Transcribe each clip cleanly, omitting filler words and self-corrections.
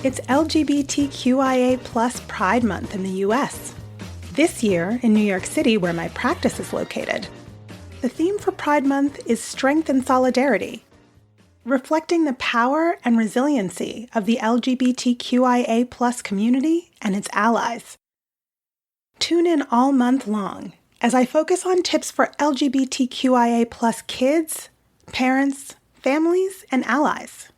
It's LGBTQIA plus Pride Month in the U.S. This year, in New York City, where my practice is located, the theme for Pride Month is Strength and Solidarity, reflecting the power and resiliency of the LGBTQIA plus community and its allies. Tune in all month long as I focus on tips for LGBTQIA plus kids, parents, families, and allies.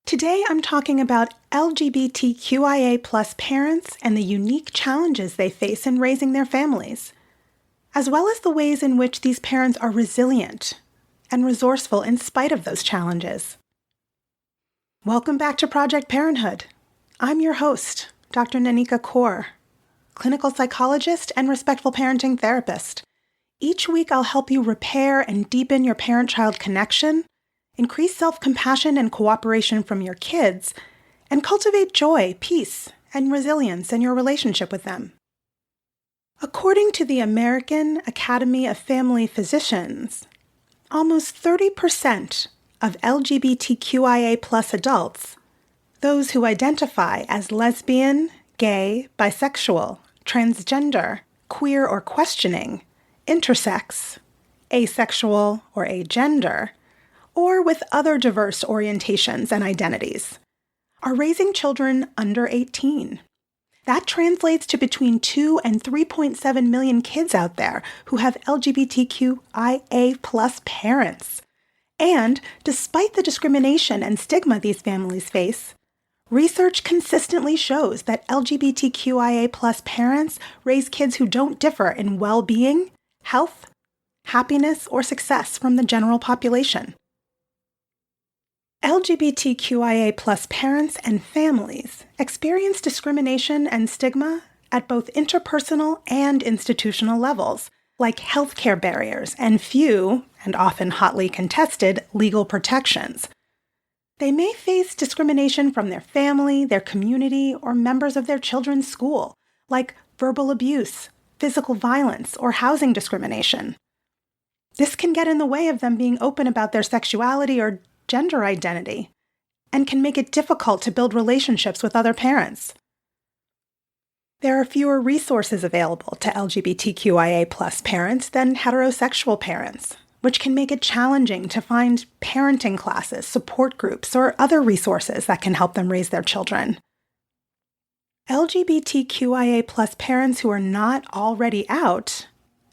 Today, I'm talking about LGBTQIA plus parents and the unique challenges they face in raising their families, as well as the ways in which these parents are resilient and resourceful in spite of those challenges. Welcome back to Project Parenthood. I'm your host, Dr. Nanika Coor, clinical psychologist and respectful parenting therapist. Each week, I'll help you repair and deepen your parent-child connection, increase self-compassion and cooperation from your kids, and cultivate joy, peace, and resilience in your relationship with them. According to the American Academy of Family Physicians, almost 30% of LGBTQIA plus adults, those who identify as lesbian, gay, bisexual, transgender, queer or questioning, intersex, asexual or agender, or with other diverse orientations and identities, are raising children under 18. That translates to between 2 and 3.7 million kids out there who have LGBTQIA plus parents. And despite the discrimination and stigma these families face, research consistently shows that LGBTQIA plus parents raise kids who don't differ in well-being, health, happiness, or success from the general population. LGBTQIA plus parents and families experience discrimination and stigma at both interpersonal and institutional levels, like healthcare barriers and few, and often hotly contested, legal protections. They may face discrimination from their family, their community, or members of their children's school, like verbal abuse, physical violence, or housing discrimination. This can get in the way of them being open about their sexuality or gender identity, and can make it difficult to build relationships with other parents. There are fewer resources available to LGBTQIA plus parents than heterosexual parents, which can make it challenging to find parenting classes, support groups, or other resources that can help them raise their children. LGBTQIA plus parents who are not already out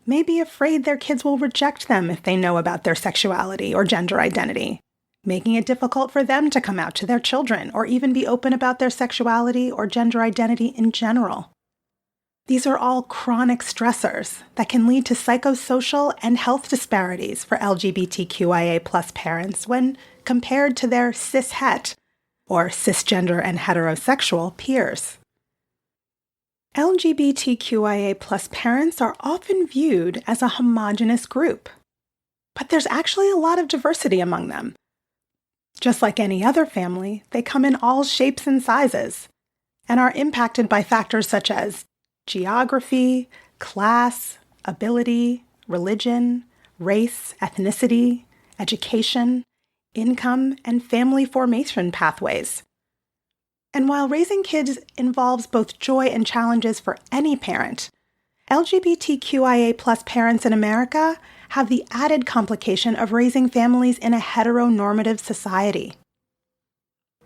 may be afraid their kids will reject them if they know about their sexuality or gender identity, making it difficult for them to come out to their children or even be open about their sexuality or gender identity in general. These are all chronic stressors that can lead to psychosocial and health disparities for LGBTQIA plus parents when compared to their cishet, or cisgender and heterosexual, peers. LGBTQIA plus parents are often viewed as a homogeneous group, but there's actually a lot of diversity among them. Just like any other family, they come in all shapes and sizes and are impacted by factors such as geography, class, ability, religion, race, ethnicity, education, income, and family formation pathways. And while raising kids involves both joy and challenges for any parent, LGBTQIA plus parents in America have the added complication of raising families in a heteronormative society.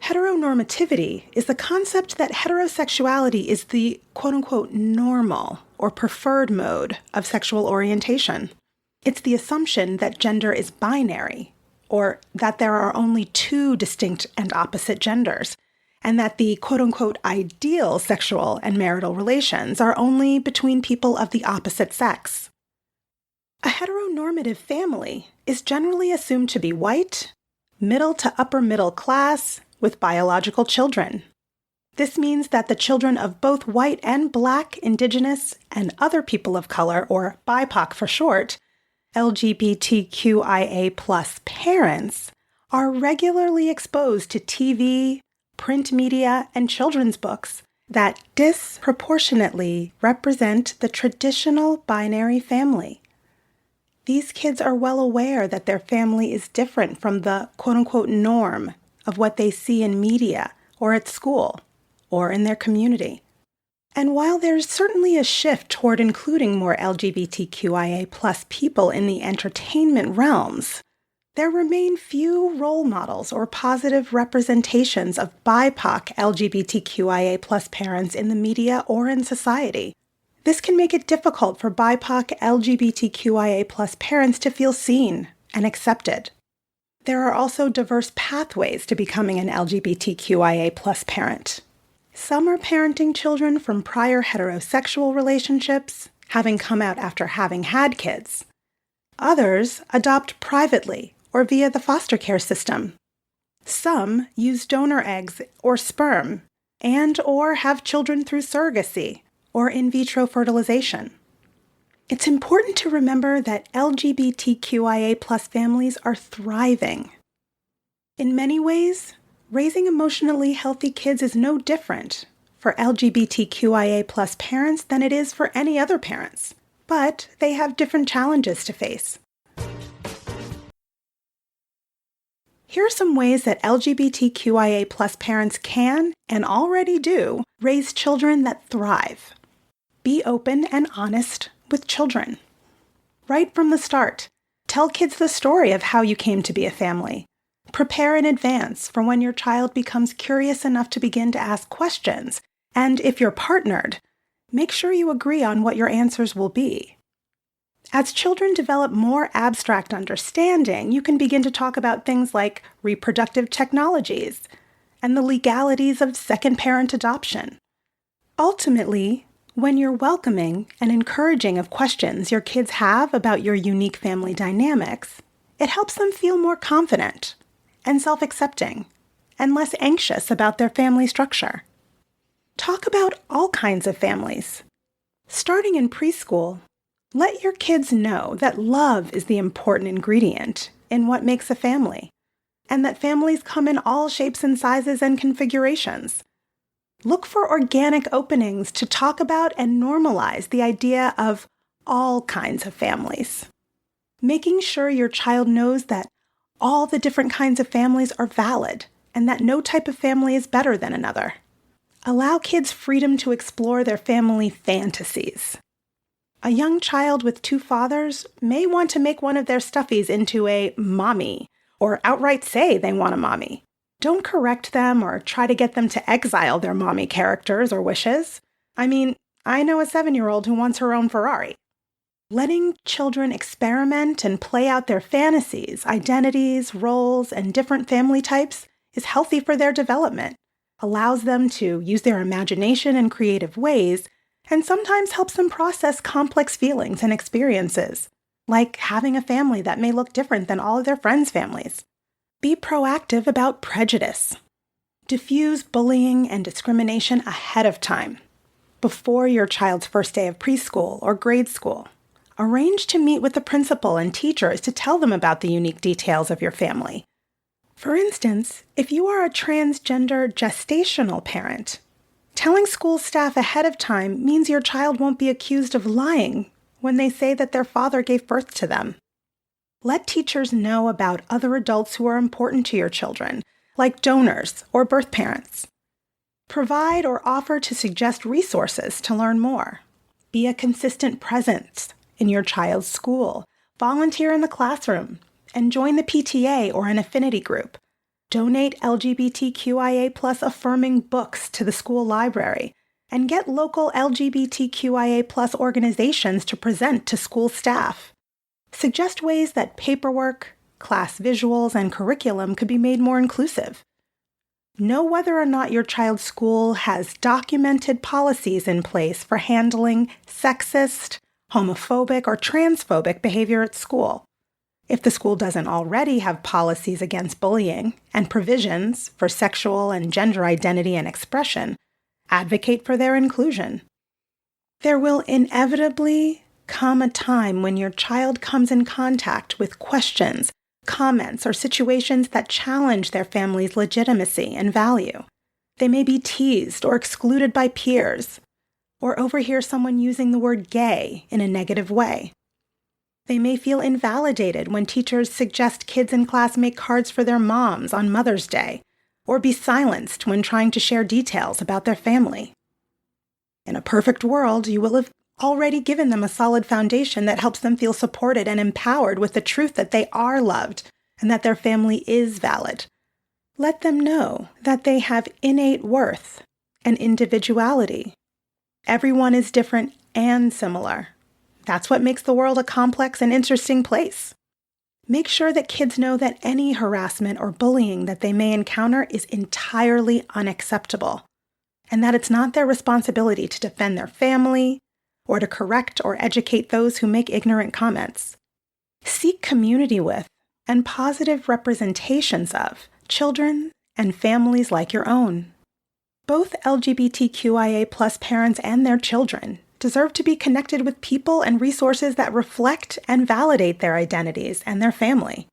Heteronormativity is the concept that heterosexuality is the quote-unquote normal or preferred mode of sexual orientation. It's the assumption that gender is binary, or that there are only two distinct and opposite genders, and that the quote-unquote ideal sexual and marital relations are only between people of the opposite sex. A heteronormative family is generally assumed to be white, middle to upper middle class, with biological children. This means that the children of both white and Black, Indigenous, and other people of color, or BIPOC for short, LGBTQIA plus parents, are regularly exposed to TV, print media, and children's books that disproportionately represent the traditional binary family. These kids are well aware that their family is different from the quote-unquote norm of what they see in media or at school, or in their community. And while there's certainly a shift toward including more LGBTQIA+ people in the entertainment realms, there remain few role models or positive representations of BIPOC LGBTQIA+ parents in the media or in society. This can make it difficult for BIPOC LGBTQIA+ parents to feel seen and accepted. There are also diverse pathways to becoming an LGBTQIA+ parent. Some are parenting children from prior heterosexual relationships, having come out after having had kids. Others adopt privately or via the foster care system. Some use donor eggs or sperm and/or have children through surrogacy or in vitro fertilization. It's important to remember that LGBTQIA+ families are thriving. In many ways, raising emotionally healthy kids is no different for LGBTQIA+ parents than it is for any other parents, but they have different challenges to face. Here are some ways that LGBTQIA+ parents can, and already do, raise children that thrive. Be open and honest with children. Right from the start, tell kids the story of how you came to be a family. Prepare in advance for when your child becomes curious enough to begin to ask questions, and if you're partnered, make sure you agree on what your answers will be. As children develop more abstract understanding, you can begin to talk about things like reproductive technologies and the legalities of second parent adoption. Ultimately, when you're welcoming and encouraging of questions your kids have about your unique family dynamics, it helps them feel more confident and self-accepting and less anxious about their family structure. Talk about all kinds of families. Starting in preschool, let your kids know that love is the important ingredient in what makes a family, and that families come in all shapes and sizes and configurations. Look for organic openings to talk about and normalize the idea of all kinds of families. Making sure your child knows that all the different kinds of families are valid and that no type of family is better than another. Allow kids freedom to explore their family fantasies. A young child with two fathers may want to make one of their stuffies into a mommy, or outright say they want a mommy. Don't correct them or try to get them to exile their mommy characters or wishes. I mean, I know a 7-year-old who wants her own Ferrari. Letting children experiment and play out their fantasies, identities, roles, and different family types is healthy for their development, allows them to use their imagination in creative ways, and sometimes helps them process complex feelings and experiences, like having a family that may look different than all of their friends' families. Be proactive about prejudice. Diffuse bullying and discrimination ahead of time, before your child's first day of preschool or grade school. Arrange to meet with the principal and teachers to tell them about the unique details of your family. For instance, if you are a transgender gestational parent, telling school staff ahead of time means your child won't be accused of lying when they say that their father gave birth to them. Let teachers know about other adults who are important to your children, like donors or birth parents. Provide or offer to suggest resources to learn more. Be a consistent presence in your child's school. Volunteer in the classroom and join the PTA or an affinity group. Donate LGBTQIA+ affirming books to the school library, and get local LGBTQIA+ organizations to present to school staff. Suggest ways that paperwork, class visuals, and curriculum could be made more inclusive. Know whether or not your child's school has documented policies in place for handling sexist, homophobic, or transphobic behavior at school. If the school doesn't already have policies against bullying and provisions for sexual and gender identity and expression, advocate for their inclusion. There will inevitably come a time when your child comes in contact with questions, comments, or situations that challenge their family's legitimacy and value. They may be teased or excluded by peers, or overhear someone using the word gay in a negative way. They may feel invalidated when teachers suggest kids in class make cards for their moms on Mother's Day, or be silenced when trying to share details about their family. In a perfect world, you will have already given them a solid foundation that helps them feel supported and empowered with the truth that they are loved and that their family is valid. Let them know that they have innate worth and individuality. Everyone is different and similar. That's what makes the world a complex and interesting place. Make sure that kids know that any harassment or bullying that they may encounter is entirely unacceptable, and that it's not their responsibility to defend their family or to correct or educate those who make ignorant comments. Seek community with and positive representations of children and families like your own. Both LGBTQIA+ parents and their children deserve to be connected with people and resources that reflect and validate their identities and their family.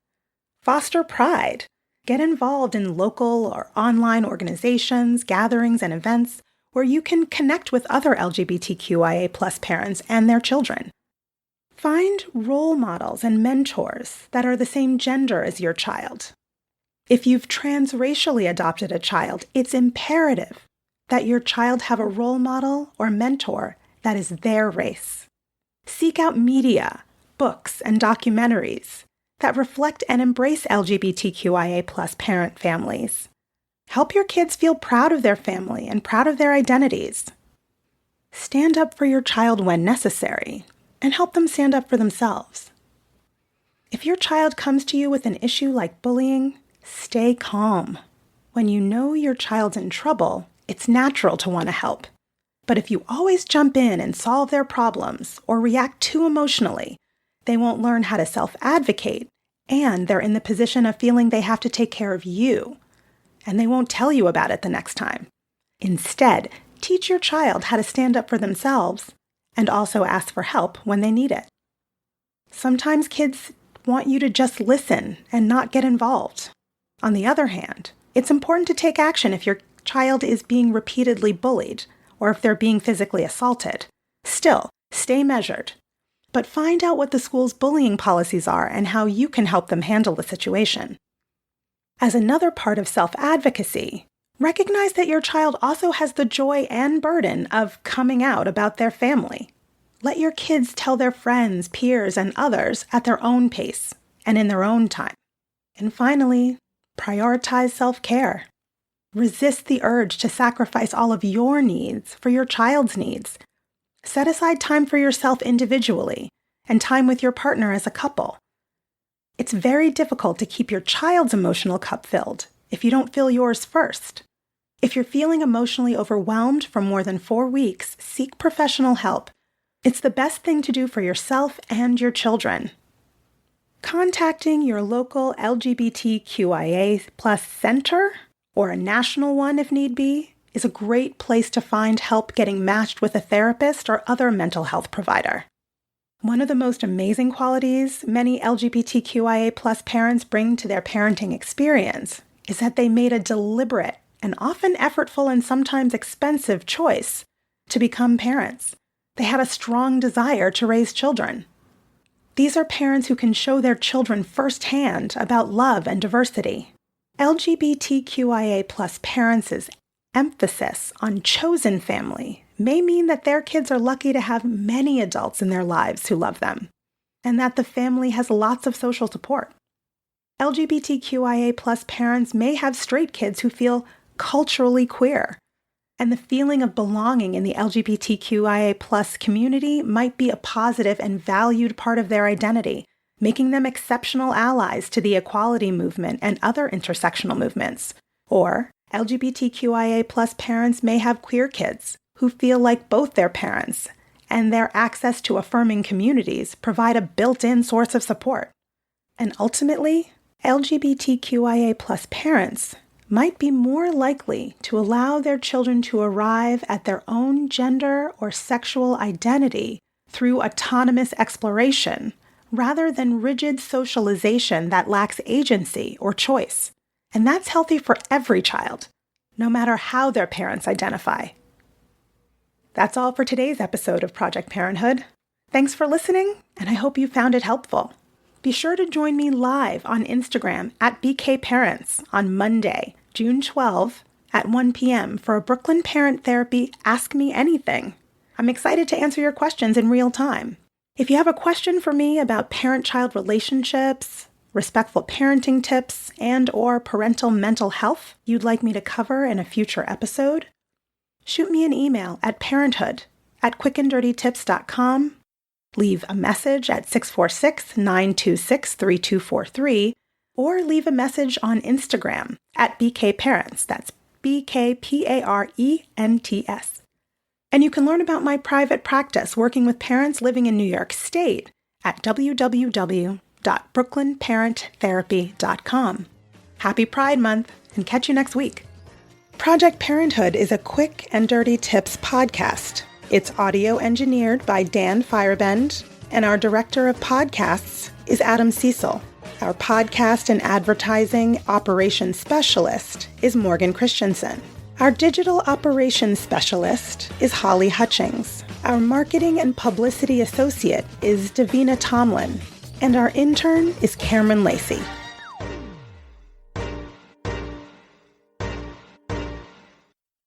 Foster pride. Get involved in local or online organizations, gatherings, and events where you can connect with other LGBTQIA+ parents and their children. Find role models and mentors that are the same gender as your child. If you've transracially adopted a child, it's imperative that your child have a role model or mentor that is their race. Seek out media, books, and documentaries that reflect and embrace LGBTQIA+ parent families. Help your kids feel proud of their family and proud of their identities. Stand up for your child when necessary, and help them stand up for themselves. If your child comes to you with an issue like bullying, stay calm. When you know your child's in trouble, it's natural to want to help. But if you always jump in and solve their problems or react too emotionally, they won't learn how to self-advocate, and they're in the position of feeling they have to take care of you, and they won't tell you about it the next time. Instead, teach your child how to stand up for themselves and also ask for help when they need it. Sometimes kids want you to just listen and not get involved. On the other hand, it's important to take action if your child is being repeatedly bullied or if they're being physically assaulted. Still, stay measured. But find out what the school's bullying policies are and how you can help them handle the situation. As another part of self-advocacy, recognize that your child also has the joy and burden of coming out about their family. Let your kids tell their friends, peers, and others at their own pace and in their own time. And finally, prioritize self-care. Resist the urge to sacrifice all of your needs for your child's needs. Set aside time for yourself individually and time with your partner as a couple. It's very difficult to keep your child's emotional cup filled if you don't fill yours first. If you're feeling emotionally overwhelmed for more than 4 weeks, seek professional help. It's the best thing to do for yourself and your children. Contacting your local LGBTQIA+ center, or a national one if need be, is a great place to find help getting matched with a therapist or other mental health provider. One of the most amazing qualities many LGBTQIA+ parents bring to their parenting experience is that they made a deliberate and often effortful and sometimes expensive choice to become parents. They had a strong desire to raise children. These are parents who can show their children firsthand about love and diversity. LGBTQIA+ parents' emphasis on chosen family may mean that their kids are lucky to have many adults in their lives who love them, and that the family has lots of social support. LGBTQIA+ parents may have straight kids who feel culturally queer, and the feeling of belonging in the LGBTQIA+ community might be a positive and valued part of their identity, making them exceptional allies to the equality movement and other intersectional movements. Or LGBTQIA+ parents may have queer kids who feel like both their parents and their access to affirming communities provide a built-in source of support. And ultimately, LGBTQIA+ parents might be more likely to allow their children to arrive at their own gender or sexual identity through autonomous exploration rather than rigid socialization that lacks agency or choice. And that's healthy for every child, no matter how their parents identify. That's all for today's episode of Project Parenthood. Thanks for listening, and I hope you found it helpful. Be sure to join me live on Instagram at BKParents on Monday June 12 at 1 p.m. for a Brooklyn Parent Therapy Ask Me Anything. I'm excited to answer your questions in real time. If you have a question for me about parent-child relationships, respectful parenting tips, and/or parental mental health you'd like me to cover in a future episode, shoot me an email at parenthood@quickanddirtytips.com, leave a message at 646-926-3243, or leave a message on Instagram at BKParents. That's BKPARENTS. And you can learn about my private practice working with parents living in New York State at www.brooklynparenttherapy.com. Happy Pride Month, and catch you next week. Project Parenthood is a Quick and Dirty Tips podcast. It's audio engineered by Dan Firebend, and our director of podcasts is Adam Cecil. Our podcast and advertising operations specialist is Morgan Christensen. Our digital operations specialist is Holly Hutchings. Our marketing and publicity associate is Davina Tomlin. And our intern is Cameron Lacey.